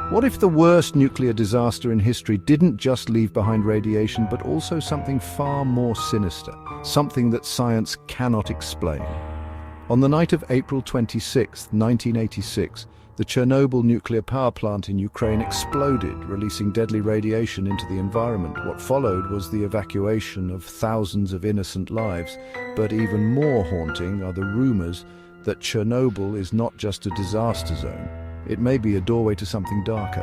What if the worst nuclear disaster in history didn't just leave behind radiation, but also something far more sinister, something that science cannot explain? On the night of April 26, 1986, the Chernobyl nuclear power plant in Ukraine exploded, releasing deadly radiation into the environment. What followed was the evacuation of thousands of innocent lives, but even more haunting are the rumors that Chernobyl is not just a disaster zone. It may be a doorway to something darker.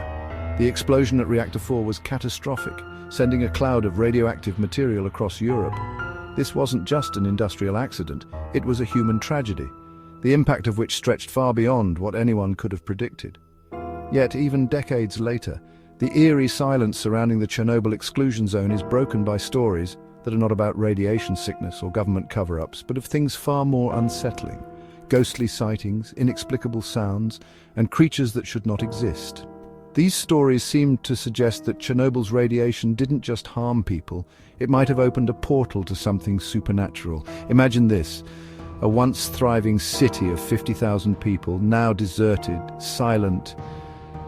The explosion at Reactor 4 was catastrophic, sending a cloud of radioactive material across Europe. This wasn't just an industrial accident, it was a human tragedy, the impact of which stretched far beyond what anyone could have predicted. Yet, even decades later, the eerie silence surrounding the Chernobyl exclusion zone is broken by stories that are not about radiation sickness or government cover-ups, but of things far more unsettling. Ghostly sightings, inexplicable sounds, and creatures that should not exist. These stories seem to suggest that Chernobyl's radiation didn't just harm people, it might have opened a portal to something supernatural. Imagine this, a once thriving city of 50,000 people, now deserted, silent,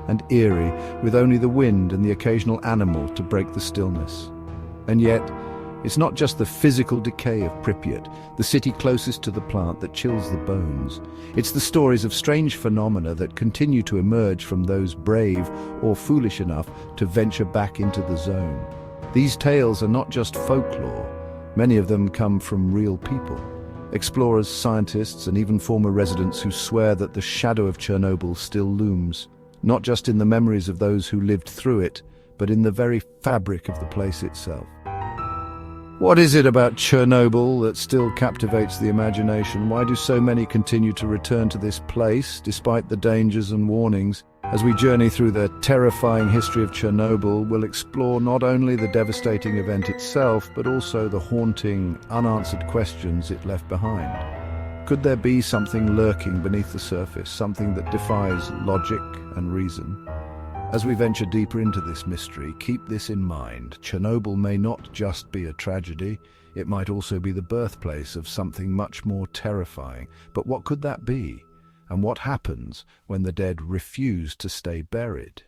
and eerie, with only the wind and the occasional animal to break the stillness. And yet, it's not just the physical decay of Pripyat, the city closest to the plant, that chills the bones. It's the stories of strange phenomena that continue to emerge from those brave or foolish enough to venture back into the zone. These tales are not just folklore. Many of them come from real people. Explorers, scientists, and even former residents who swear that the shadow of Chernobyl still looms, not just in the memories of those who lived through it, but in the very fabric of the place itself. What is it about Chernobyl that still captivates the imagination? Why do so many continue to return to this place, despite the dangers and warnings? As we journey through the terrifying history of Chernobyl, we'll explore not only the devastating event itself, but also the haunting, unanswered questions it left behind. Could there be something lurking beneath the surface, something that defies logic and reason? As we venture deeper into this mystery, keep this in mind. Chernobyl may not just be a tragedy, it might also be the birthplace of something much more terrifying. But what could that be? And what happens when the dead refuse to stay buried?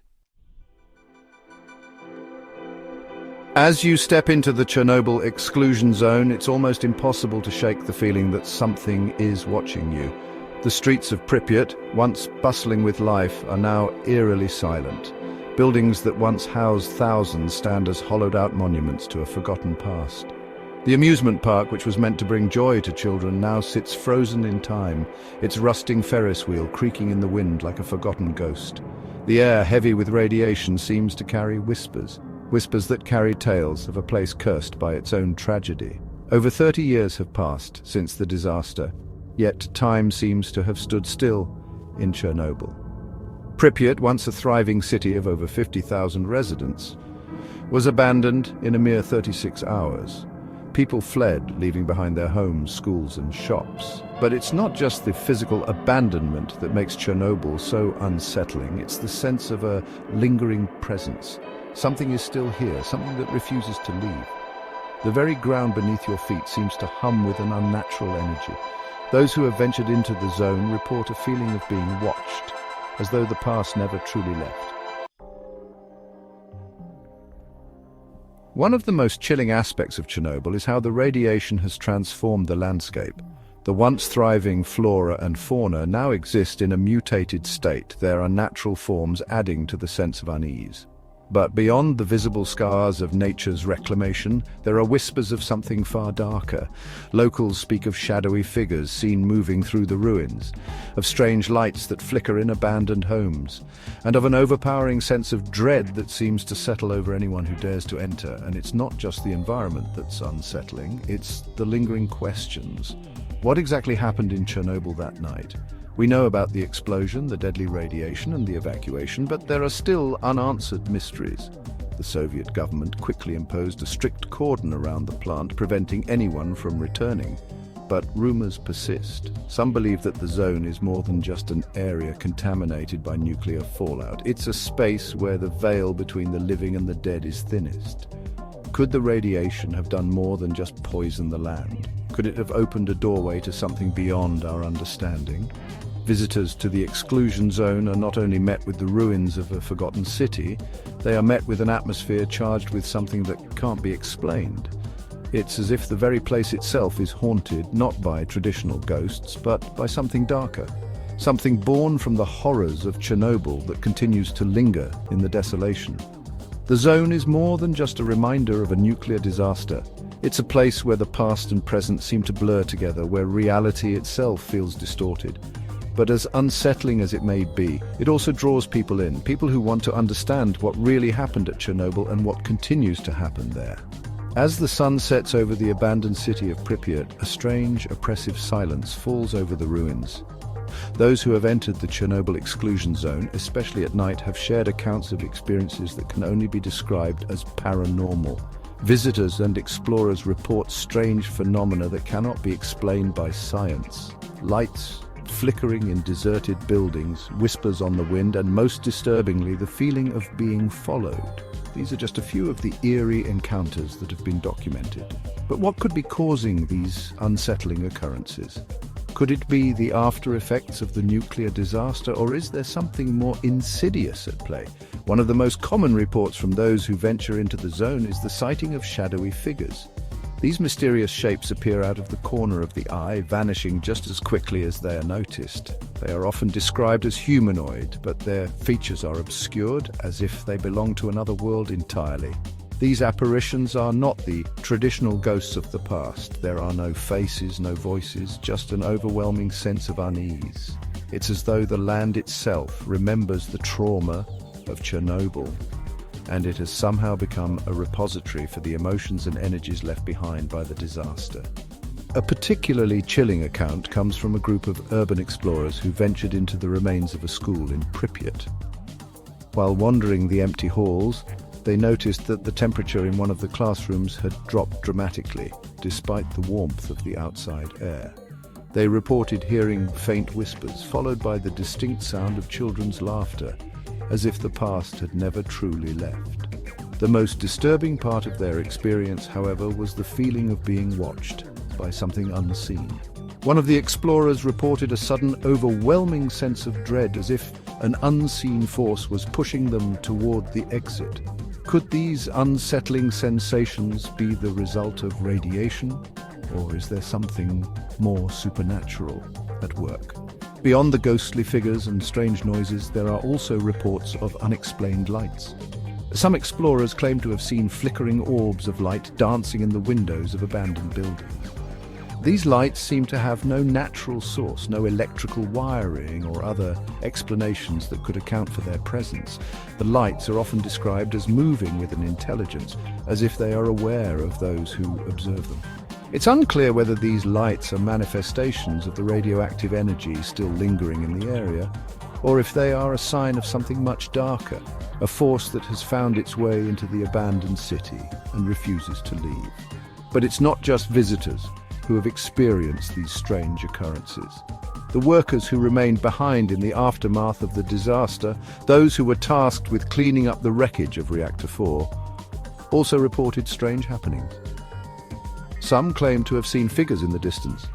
As you step into the Chernobyl exclusion zone, it's almost impossible to shake the feeling that something is watching you. The streets of Pripyat, once bustling with life, are now eerily silent. Buildings that once housed thousands stand as hollowed-out monuments to a forgotten past. The amusement park, which was meant to bring joy to children, now sits frozen in time, its rusting Ferris wheel creaking in the wind like a forgotten ghost. The air, heavy with radiation, seems to carry whispers that carry tales of a place cursed by its own tragedy. Over 30 years have passed since the disaster, yet time seems to have stood still in Chernobyl. Pripyat, once a thriving city of over 50,000 residents, was abandoned in a mere 36 hours. People fled, leaving behind their homes, schools, and shops. But it's not just the physical abandonment that makes Chernobyl so unsettling, it's the sense of a lingering presence. Something is still here, something that refuses to leave. The very ground beneath your feet seems to hum with an unnatural energy. Those who have ventured into the zone report a feeling of being watched, as though the past never truly left. One of the most chilling aspects of Chernobyl is how the radiation has transformed the landscape. The once thriving flora and fauna now exist in a mutated state, their unnatural forms adding to the sense of unease. But beyond the visible scars of nature's reclamation, there are whispers of something far darker. Locals speak of shadowy figures seen moving through the ruins, of strange lights that flicker in abandoned homes, and of an overpowering sense of dread that seems to settle over anyone who dares to enter. And it's not just the environment that's unsettling, it's the lingering questions. What exactly happened in Chernobyl that night? We know about the explosion, the deadly radiation, and the evacuation, but there are still unanswered mysteries. The Soviet government quickly imposed a strict cordon around the plant, preventing anyone from returning. But rumors persist. Some believe that the zone is more than just an area contaminated by nuclear fallout. It's a space where the veil between the living and the dead is thinnest. Could the radiation have done more than just poison the land? Could it have opened a doorway to something beyond our understanding? Visitors to the exclusion zone are not only met with the ruins of a forgotten city, they are met with an atmosphere charged with something that can't be explained. It's as if the very place itself is haunted not by traditional ghosts, but by something darker. Something born from the horrors of Chernobyl that continues to linger in the desolation. The zone is more than just a reminder of a nuclear disaster. It's a place where the past and present seem to blur together, where reality itself feels distorted. But as unsettling as it may be, it also draws people in, people who want to understand what really happened at Chernobyl and what continues to happen there. As the sun sets over the abandoned city of Pripyat, a strange, oppressive silence falls over the ruins. Those who have entered the Chernobyl exclusion zone, especially at night, have shared accounts of experiences that can only be described as paranormal. Visitors and explorers report strange phenomena that cannot be explained by science. Lights flickering in deserted buildings, whispers on the wind, and most disturbingly, the feeling of being followed. These are just a few of the eerie encounters that have been documented. But what could be causing these unsettling occurrences? Could it be the after effects of the nuclear disaster, or is there something more insidious at play? One of the most common reports from those who venture into the zone is the sighting of shadowy figures. These mysterious shapes appear out of the corner of the eye, vanishing just as quickly as they are noticed. They are often described as humanoid, but their features are obscured as if they belong to another world entirely. These apparitions are not the traditional ghosts of the past. There are no faces, no voices, just an overwhelming sense of unease. It's as though the land itself remembers the trauma of Chernobyl, and it has somehow become a repository for the emotions and energies left behind by the disaster. A particularly chilling account comes from a group of urban explorers who ventured into the remains of a school in Pripyat. While wandering the empty halls, they noticed that the temperature in one of the classrooms had dropped dramatically, despite the warmth of the outside air. They reported hearing faint whispers, followed by the distinct sound of children's laughter, as if the past had never truly left. The most disturbing part of their experience, however, was the feeling of being watched by something unseen. One of the explorers reported a sudden, overwhelming sense of dread, as if an unseen force was pushing them toward the exit. Could these unsettling sensations be the result of radiation, or is there something more supernatural at work? Beyond the ghostly figures and strange noises, there are also reports of unexplained lights. Some explorers claim to have seen flickering orbs of light dancing in the windows of abandoned buildings. These lights seem to have no natural source, no electrical wiring or other explanations that could account for their presence. The lights are often described as moving with an intelligence, as if they are aware of those who observe them. It's unclear whether these lights are manifestations of the radioactive energy still lingering in the area, or if they are a sign of something much darker, a force that has found its way into the abandoned city and refuses to leave. But it's not just visitors who have experienced these strange occurrences. The workers who remained behind in the aftermath of the disaster, those who were tasked with cleaning up the wreckage of Reactor 4, also reported strange happenings. Some claimed to have seen figures in the distance,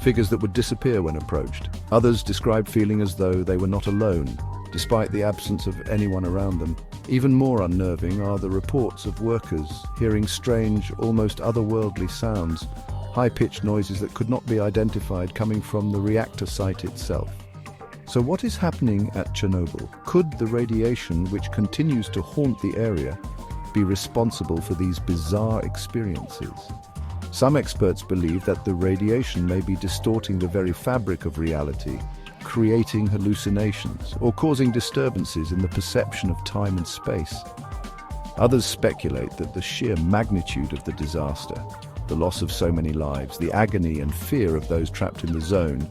figures that would disappear when approached. Others described feeling as though they were not alone, despite the absence of anyone around them. Even more unnerving are the reports of workers hearing strange, almost otherworldly sounds, high-pitched noises that could not be identified coming from the reactor site itself. So what is happening at Chernobyl? Could the radiation which continues to haunt the area be responsible for these bizarre experiences? Some experts believe that the radiation may be distorting the very fabric of reality, creating hallucinations or causing disturbances in the perception of time and space. Others speculate that the sheer magnitude of the disaster, the loss of so many lives, the agony and fear of those trapped in the zone,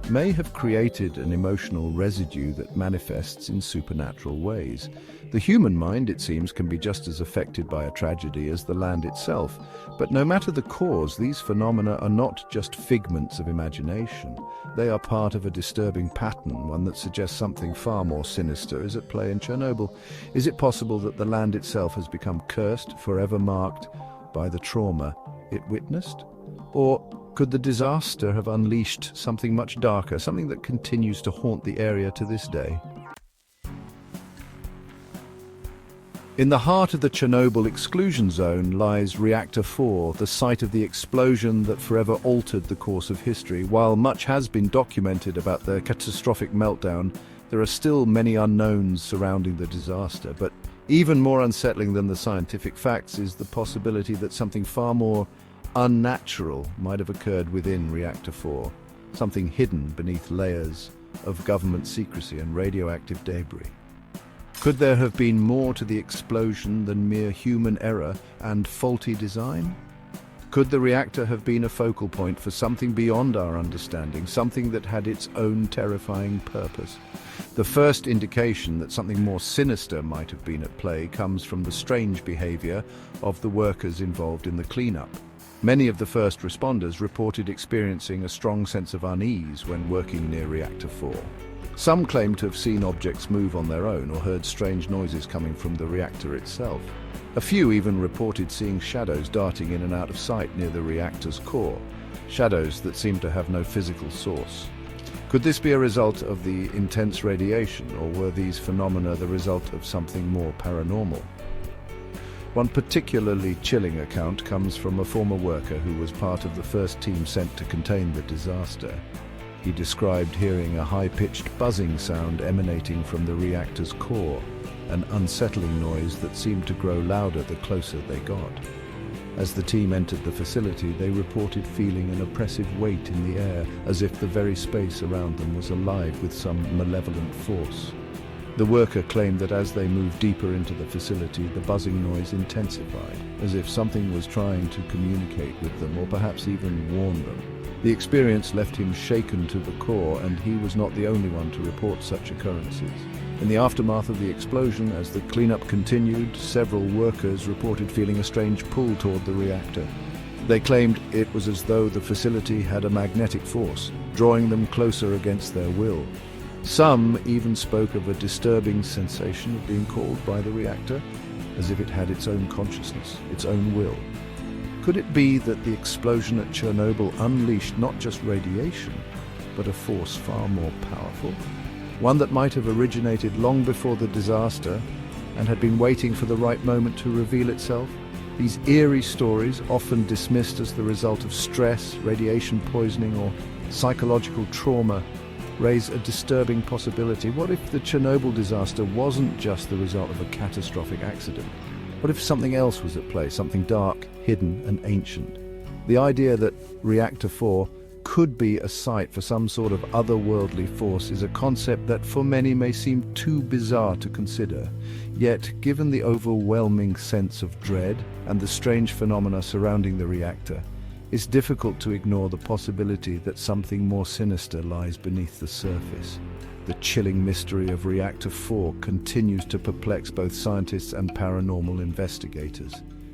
may have created an emotional residue that manifests in supernatural ways. The human mind, it seems, can be just as affected by a tragedy as the land itself. But no matter the cause, these phenomena are not just figments of imagination. They are part of a disturbing pattern, one that suggests something far more sinister is at play in Chernobyl. Is it possible that the land itself has become cursed, forever marked by the trauma it witnessed? Or Could the disaster have unleashed something much darker, something that continues to haunt the area to this day? In the heart of the Chernobyl exclusion zone lies Reactor 4, the site of the explosion that forever altered the course of history. While much has been documented about the catastrophic meltdown, there are still many unknowns surrounding the disaster. But even more unsettling than the scientific facts is the possibility that something far more unnatural might have occurred within Reactor 4, something hidden beneath layers of government secrecy and radioactive debris. Could there have been more to the explosion than mere human error and faulty design? Could the reactor have been a focal point for something beyond our understanding, something that had its own terrifying purpose? The first indication that something more sinister might have been at play comes from the strange behavior of the workers involved in the cleanup. Many of the first responders reported experiencing a strong sense of unease when working near Reactor 4. Some claimed to have seen objects move on their own or heard strange noises coming from the reactor itself. A few even reported seeing shadows darting in and out of sight near the reactor's core, shadows that seemed to have no physical source. Could this be a result of the intense radiation, or were these phenomena the result of something more paranormal? One particularly chilling account comes from a former worker who was part of the first team sent to contain the disaster. He described hearing a high-pitched buzzing sound emanating from the reactor's core, an unsettling noise that seemed to grow louder the closer they got. As the team entered the facility, they reported feeling an oppressive weight in the air, as if the very space around them was alive with some malevolent force. The worker claimed that as they moved deeper into the facility, the buzzing noise intensified, as if something was trying to communicate with them or perhaps even warn them. The experience left him shaken to the core, and he was not the only one to report such occurrences. In the aftermath of the explosion, as the cleanup continued, several workers reported feeling a strange pull toward the reactor. They claimed it was as though the facility had a magnetic force, drawing them closer against their will. Some even spoke of a disturbing sensation of being called by the reactor, as if it had its own consciousness, its own will. Could it be that the explosion at Chernobyl unleashed not just radiation, but a force far more powerful? One that might have originated long before the disaster and had been waiting for the right moment to reveal itself? These eerie stories, often dismissed as the result of stress, radiation poisoning, or psychological trauma, raise a disturbing possibility. What if the Chernobyl disaster wasn't just the result of a catastrophic accident? What if something else was at play, something dark, hidden, and ancient? The idea that Reactor 4 could be a site for some sort of otherworldly force is a concept that for many may seem too bizarre to consider. Yet, given the overwhelming sense of dread and the strange phenomena surrounding the reactor, it's difficult to ignore the possibility that something more sinister lies beneath the surface. The chilling mystery of Reactor 4 continues to perplex both scientists and paranormal investigators.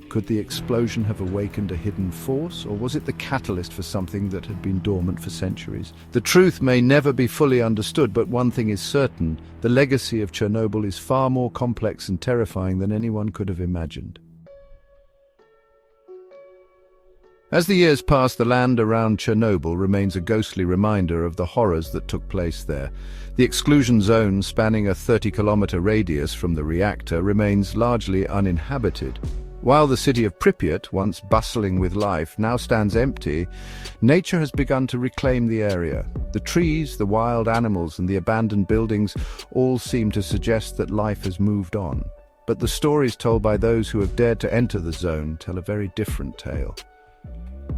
Could the explosion have awakened a hidden force, or was it the catalyst for something that had been dormant for centuries? The truth may never be fully understood, but one thing is certain: the legacy of Chernobyl is far more complex and terrifying than anyone could have imagined. As the years pass, the land around Chernobyl remains a ghostly reminder of the horrors that took place there. The exclusion zone, spanning a 30-kilometer radius from the reactor, remains largely uninhabited. While the city of Pripyat, once bustling with life, now stands empty, nature has begun to reclaim the area. The trees, the wild animals, and the abandoned buildings all seem to suggest that life has moved on. But the stories told by those who have dared to enter the zone tell a very different tale.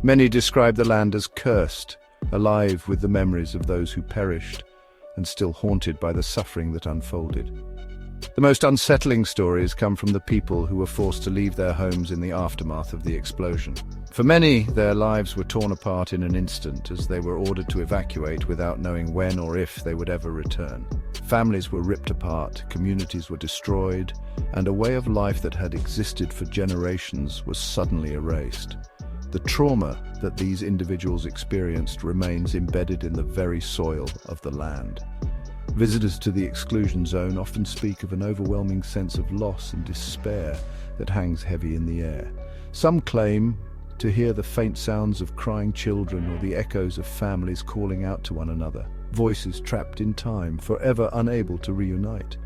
Many describe the land as cursed, alive with the memories of those who perished, and still haunted by the suffering that unfolded. The most unsettling stories come from the people who were forced to leave their homes in the aftermath of the explosion. For many, their lives were torn apart in an instant as they were ordered to evacuate without knowing when or if they would ever return. Families were ripped apart, communities were destroyed, and a way of life that had existed for generations was suddenly erased. The trauma that these individuals experienced remains embedded in the very soil of the land. Visitors to the exclusion zone often speak of an overwhelming sense of loss and despair that hangs heavy in the air. Some claim to hear the faint sounds of crying children or the echoes of families calling out to one another, voices trapped in time, forever unable to reunite.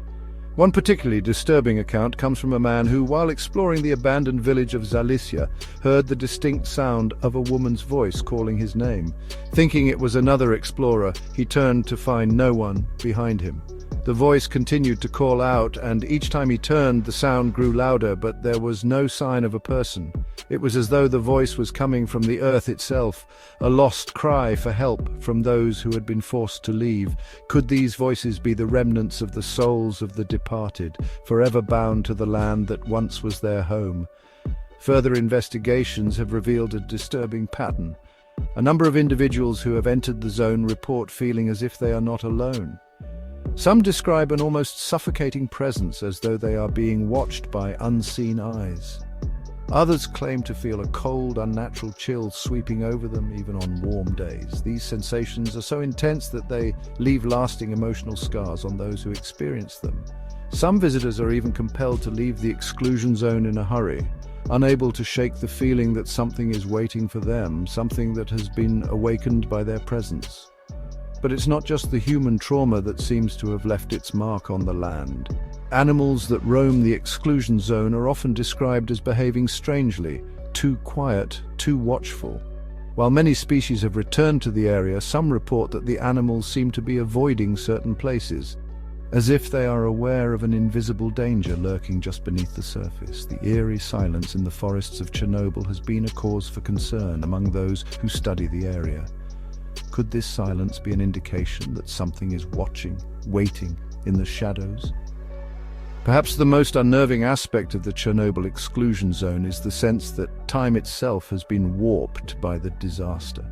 One particularly disturbing account comes from a man who, while exploring the abandoned village of Zalicia, heard the distinct sound of a woman's voice calling his name. Thinking it was another explorer, he turned to find no one behind him. The voice continued to call out, and each time he turned, the sound grew louder, but there was no sign of a person. It was as though the voice was coming from the earth itself, a lost cry for help from those who had been forced to leave. Could these voices be the remnants of the souls of the departed, forever bound to the land that once was their home? Further investigations have revealed a disturbing pattern. A number of individuals who have entered the zone report feeling as if they are not alone. Some describe an almost suffocating presence, as though they are being watched by unseen eyes. Others claim to feel a cold, unnatural chill sweeping over them even on warm days. These sensations are so intense that they leave lasting emotional scars on those who experience them. Some visitors are even compelled to leave the exclusion zone in a hurry, unable to shake the feeling that something is waiting for them, something that has been awakened by their presence. But it's not just the human trauma that seems to have left its mark on the land. Animals that roam the exclusion zone are often described as behaving strangely, too quiet, too watchful. While many species have returned to the area, some report that the animals seem to be avoiding certain places, as if they are aware of an invisible danger lurking just beneath the surface. The eerie silence in the forests of Chernobyl has been a cause for concern among those who study the area. Could this silence be an indication that something is watching, waiting in the shadows? Perhaps the most unnerving aspect of the Chernobyl exclusion zone is the sense that time itself has been warped by the disaster.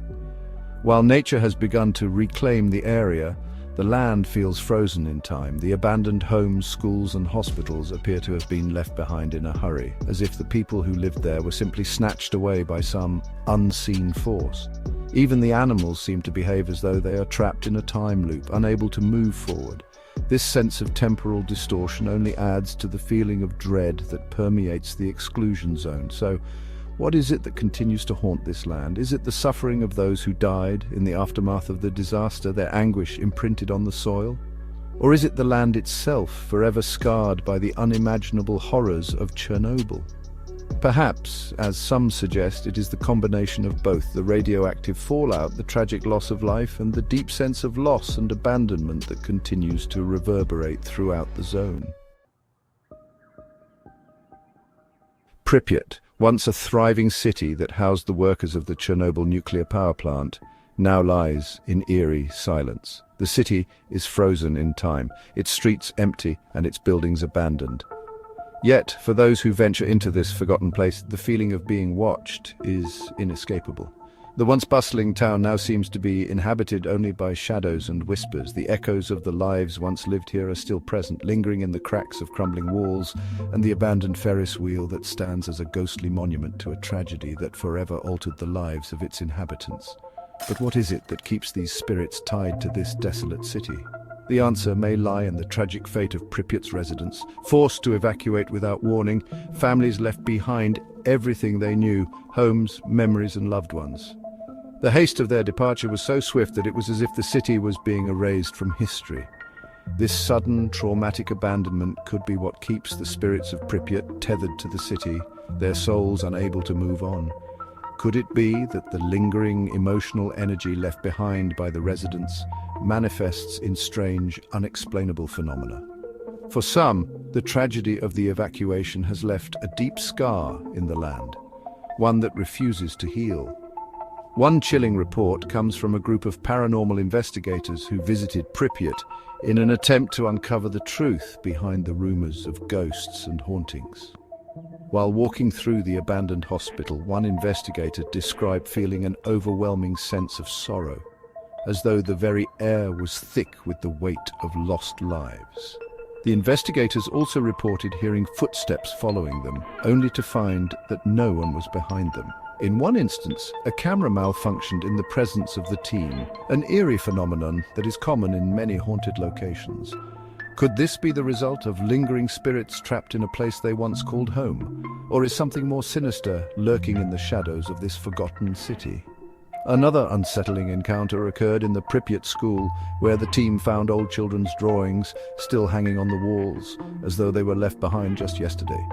While nature has begun to reclaim the area, the land feels frozen in time. The abandoned homes, schools and hospitals appear to have been left behind in a hurry, as if the people who lived there were simply snatched away by some unseen force. Even the animals seem to behave as though they are trapped in a time loop, unable to move forward. This sense of temporal distortion only adds to the feeling of dread that permeates the exclusion zone. So, what is it that continues to haunt this land? Is it the suffering of those who died in the aftermath of the disaster, their anguish imprinted on the soil? Or is it the land itself, forever scarred by the unimaginable horrors of Chernobyl? Perhaps, as some suggest, it is the combination of both: the radioactive fallout, the tragic loss of life, and the deep sense of loss and abandonment that continues to reverberate throughout the zone. Pripyat, once a thriving city that housed the workers of the Chernobyl nuclear power plant, now lies in eerie silence. The city is frozen in time, its streets empty and its buildings abandoned. Yet, for those who venture into this forgotten place, the feeling of being watched is inescapable. The once bustling town now seems to be inhabited only by shadows and whispers. The echoes of the lives once lived here are still present, lingering in the cracks of crumbling walls and the abandoned Ferris wheel that stands as a ghostly monument to a tragedy that forever altered the lives of its inhabitants. But what is it that keeps these spirits tied to this desolate city? The answer may lie in the tragic fate of Pripyat's residents. Forced to evacuate without warning, families left behind everything they knew: homes, memories and loved ones. The haste of their departure was so swift that it was as if the city was being erased from history. This sudden, traumatic abandonment could be what keeps the spirits of Pripyat tethered to the city, their souls unable to move on. Could it be that the lingering emotional energy left behind by the residents manifests in strange, unexplainable phenomena? For some, the tragedy of the evacuation has left a deep scar in the land, one that refuses to heal. One chilling report comes from a group of paranormal investigators who visited Pripyat in an attempt to uncover the truth behind the rumors of ghosts and hauntings. While walking through the abandoned hospital, one investigator described feeling an overwhelming sense of sorrow, as though the very air was thick with the weight of lost lives. The investigators also reported hearing footsteps following them, only to find that no one was behind them. In one instance, a camera malfunctioned in the presence of the team, an eerie phenomenon that is common in many haunted locations. Could this be the result of lingering spirits trapped in a place they once called home? Or is something more sinister lurking in the shadows of this forgotten city? Another unsettling encounter occurred in the Pripyat school, where the team found old children's drawings still hanging on the walls, as though they were left behind just yesterday.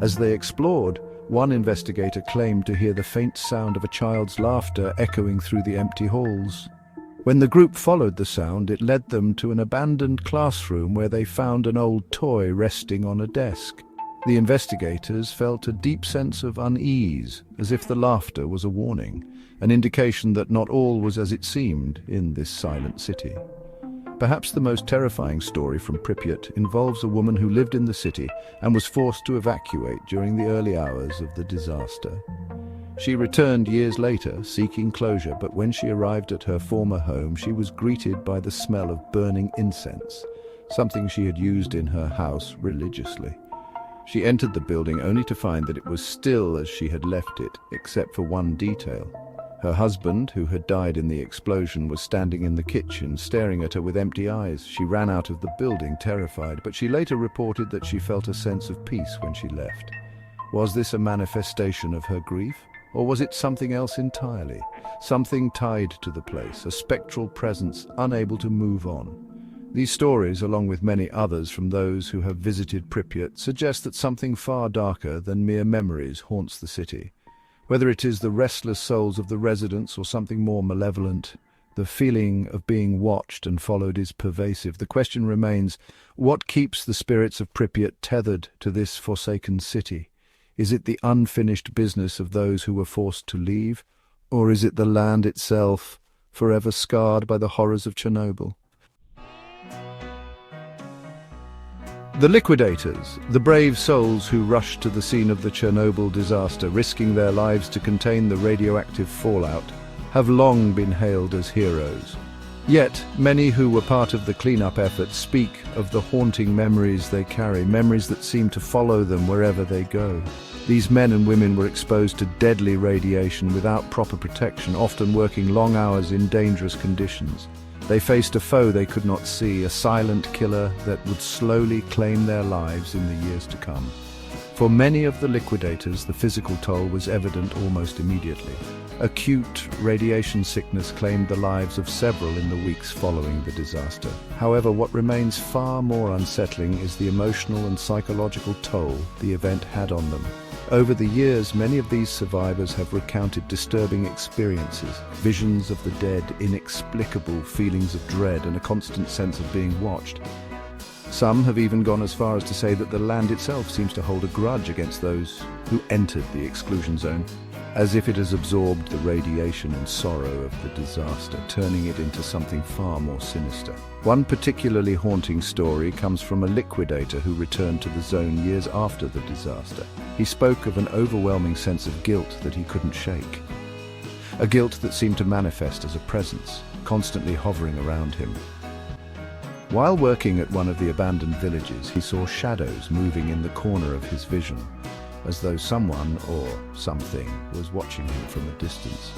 As they explored, one investigator claimed to hear the faint sound of a child's laughter echoing through the empty halls. When the group followed the sound, it led them to an abandoned classroom where they found an old toy resting on a desk. The investigators felt a deep sense of unease, as if the laughter was a warning, an indication that not all was as it seemed in this silent city. Perhaps the most terrifying story from Pripyat involves a woman who lived in the city and was forced to evacuate during the early hours of the disaster. She returned years later, seeking closure, but when she arrived at her former home, she was greeted by the smell of burning incense, something she had used in her house religiously. She entered the building only to find that it was still as she had left it, except for one detail. Her husband, who had died in the explosion, was standing in the kitchen, staring at her with empty eyes. She ran out of the building, terrified, but she later reported that she felt a sense of peace when she left. Was this a manifestation of her grief? Or was it something else entirely? Something tied to the place, a spectral presence unable to move on. These stories, along with many others from those who have visited Pripyat, suggest that something far darker than mere memories haunts the city. Whether it is the restless souls of the residents or something more malevolent, the feeling of being watched and followed is pervasive. The question remains, what keeps the spirits of Pripyat tethered to this forsaken city? Is it the unfinished business of those who were forced to leave? Or is it the land itself, forever scarred by the horrors of Chernobyl? The liquidators, the brave souls who rushed to the scene of the Chernobyl disaster, risking their lives to contain the radioactive fallout, have long been hailed as heroes. Yet, many who were part of the cleanup effort speak of the haunting memories they carry, memories that seem to follow them wherever they go. These men and women were exposed to deadly radiation without proper protection, often working long hours in dangerous conditions. They faced a foe they could not see, a silent killer that would slowly claim their lives in the years to come. For many of the liquidators, the physical toll was evident almost immediately. Acute radiation sickness claimed the lives of several in the weeks following the disaster. However, what remains far more unsettling is the emotional and psychological toll the event had on them. Over the years, many of these survivors have recounted disturbing experiences, visions of the dead, inexplicable feelings of dread, and a constant sense of being watched. Some have even gone as far as to say that the land itself seems to hold a grudge against those who entered the exclusion zone, as if it has absorbed the radiation and sorrow of the disaster, turning it into something far more sinister. One particularly haunting story comes from a liquidator who returned to the zone years after the disaster. He spoke of an overwhelming sense of guilt that he couldn't shake. A guilt that seemed to manifest as a presence, constantly hovering around him. While working at one of the abandoned villages, he saw shadows moving in the corner of his vision, as though someone or something was watching him from a distance.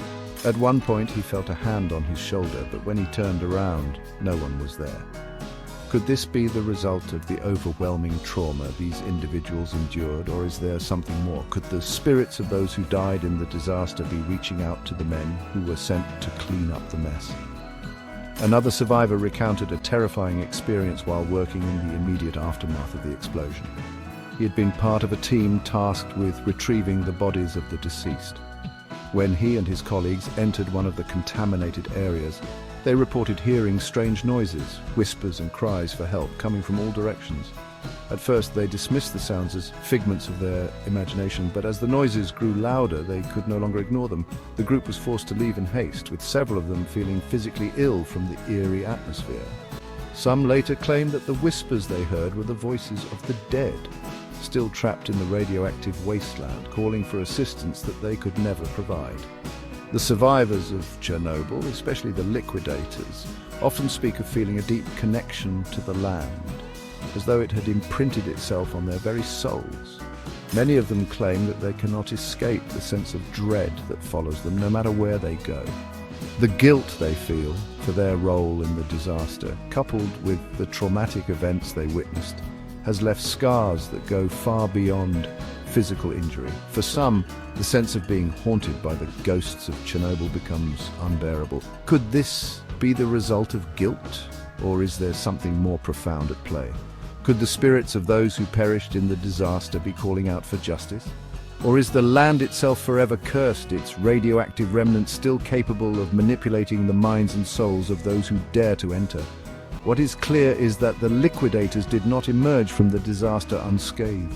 At one point he felt a hand on his shoulder, but when he turned around, no one was there. Could this be the result of the overwhelming trauma these individuals endured, or is there something more? Could the spirits of those who died in the disaster be reaching out to the men who were sent to clean up the mess? Another survivor recounted a terrifying experience while working in the immediate aftermath of the explosion. He had been part of a team tasked with retrieving the bodies of the deceased. When he and his colleagues entered one of the contaminated areas, they reported hearing strange noises, whispers and cries for help coming from all directions. At first they dismissed the sounds as figments of their imagination, but as the noises grew louder, they could no longer ignore them. The group was forced to leave in haste, with several of them feeling physically ill from the eerie atmosphere. Some later claimed that the whispers they heard were the voices of the dead, still trapped in the radioactive wasteland, calling for assistance that they could never provide. The survivors of Chernobyl, especially the liquidators, often speak of feeling a deep connection to the land, as though it had imprinted itself on their very souls. Many of them claim that they cannot escape the sense of dread that follows them no matter where they go. The guilt they feel for for their role in the disaster, coupled with the traumatic events they witnessed, has left scars that go far beyond physical injury. For some, the sense of being haunted by the ghosts of Chernobyl becomes unbearable. Could this be the result of guilt, or is there something more profound at play? Could the spirits of those who perished in the disaster be calling out for justice? Or is the land itself forever cursed, its radioactive remnants still capable of manipulating the minds and souls of those who dare to enter? What is clear is that the liquidators did not emerge from the disaster unscathed.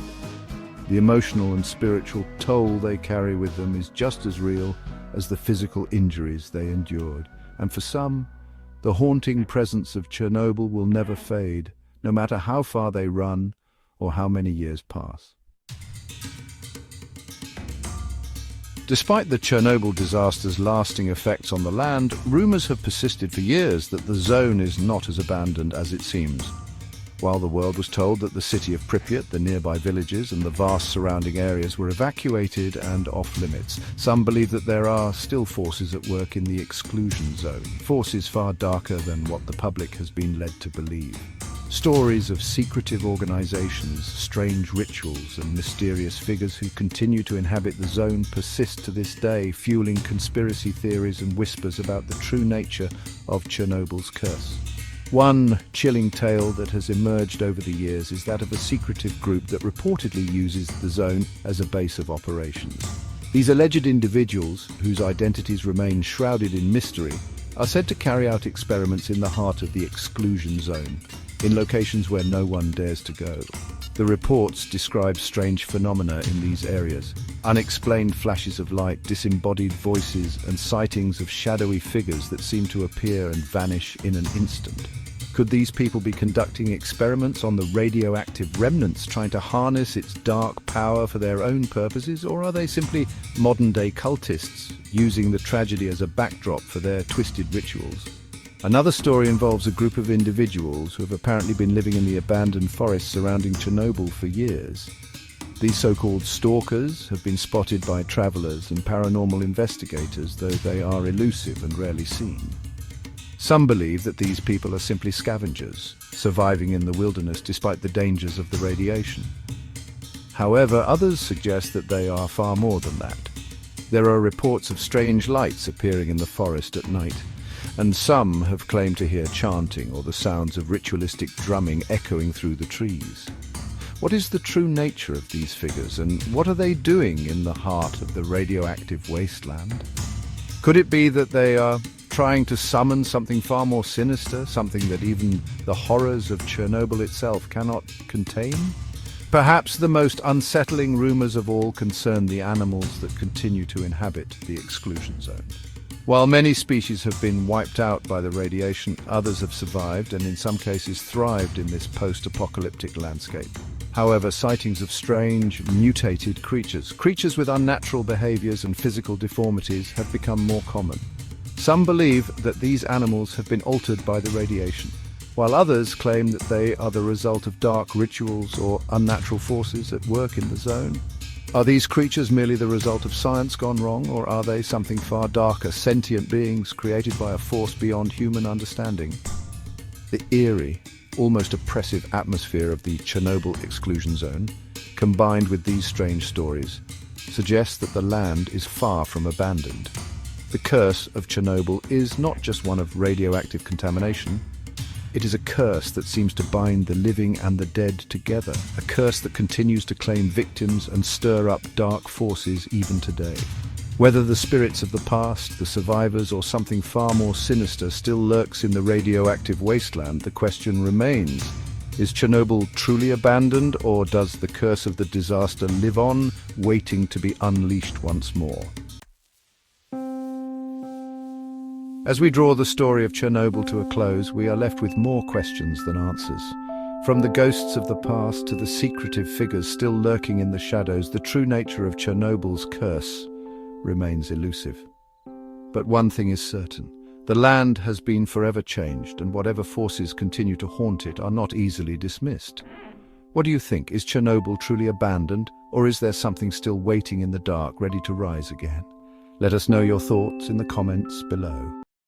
The emotional and spiritual toll they carry with them is just as real as the physical injuries they endured. And for some, the haunting presence of Chernobyl will never fade, no matter how far they run or how many years pass. Despite the Chernobyl disaster's lasting effects on the land, rumors have persisted for years that the zone is not as abandoned as it seems. While the world was told that the city of Pripyat, the nearby villages, and the vast surrounding areas were evacuated and off-limits, some believe that there are still forces at work in the exclusion zone, forces far darker than what the public has been led to believe. Stories of secretive organizations, strange rituals, and mysterious figures who continue to inhabit the zone persist to this day, fueling conspiracy theories and whispers about the true nature of Chernobyl's curse. One chilling tale that has emerged over the years is that of a secretive group that reportedly uses the zone as a base of operations. These alleged individuals, whose identities remain shrouded in mystery, are said to carry out experiments in the heart of the exclusion zone, in locations where no one dares to go. The reports describe strange phenomena in these areas: unexplained flashes of light, disembodied voices, and sightings of shadowy figures that seem to appear and vanish in an instant. Could these people be conducting experiments on the radioactive remnants, trying to harness its dark power for their own purposes, or are they simply modern-day cultists, using the tragedy as a backdrop for their twisted rituals? Another story involves a group of individuals who have apparently been living in the abandoned forests surrounding Chernobyl for years. These so-called stalkers have been spotted by travelers and paranormal investigators, though they are elusive and rarely seen. Some believe that these people are simply scavengers, surviving in the wilderness despite the dangers of the radiation. However, others suggest that they are far more than that. There are reports of strange lights appearing in the forest at night, and some have claimed to hear chanting or the sounds of ritualistic drumming echoing through the trees. What is the true nature of these figures, and what are they doing in the heart of the radioactive wasteland? Could it be that they are trying to summon something far more sinister, something that even the horrors of Chernobyl itself cannot contain? Perhaps the most unsettling rumors of all concern the animals that continue to inhabit the exclusion zone. While many species have been wiped out by the radiation, others have survived and in some cases thrived in this post-apocalyptic landscape. However, sightings of strange, mutated creatures with unnatural behaviors and physical deformities have become more common. Some believe that these animals have been altered by the radiation, while others claim that they are the result of dark rituals or unnatural forces at work in the zone. Are these creatures merely the result of science gone wrong, or are they something far darker, sentient beings created by a force beyond human understanding? The eerie, almost oppressive atmosphere of the Chernobyl exclusion zone, combined with these strange stories, suggests that the land is far from abandoned. The curse of Chernobyl is not just one of radioactive contamination. It is a curse that seems to bind the living and the dead together, a curse that continues to claim victims and stir up dark forces even today. Whether the spirits of the past, the survivors, or something far more sinister still lurks in the radioactive wasteland, the question remains: is Chernobyl truly abandoned, or does the curse of the disaster live on, waiting to be unleashed once more? As we draw the story of Chernobyl to a close, we are left with more questions than answers. From the ghosts of the past to the secretive figures still lurking in the shadows, the true nature of Chernobyl's curse remains elusive. But one thing is certain: the land has been forever changed, and whatever forces continue to haunt it are not easily dismissed. What do you think? Is Chernobyl truly abandoned, or is there something still waiting in the dark, ready to rise again? Let us know your thoughts in the comments below.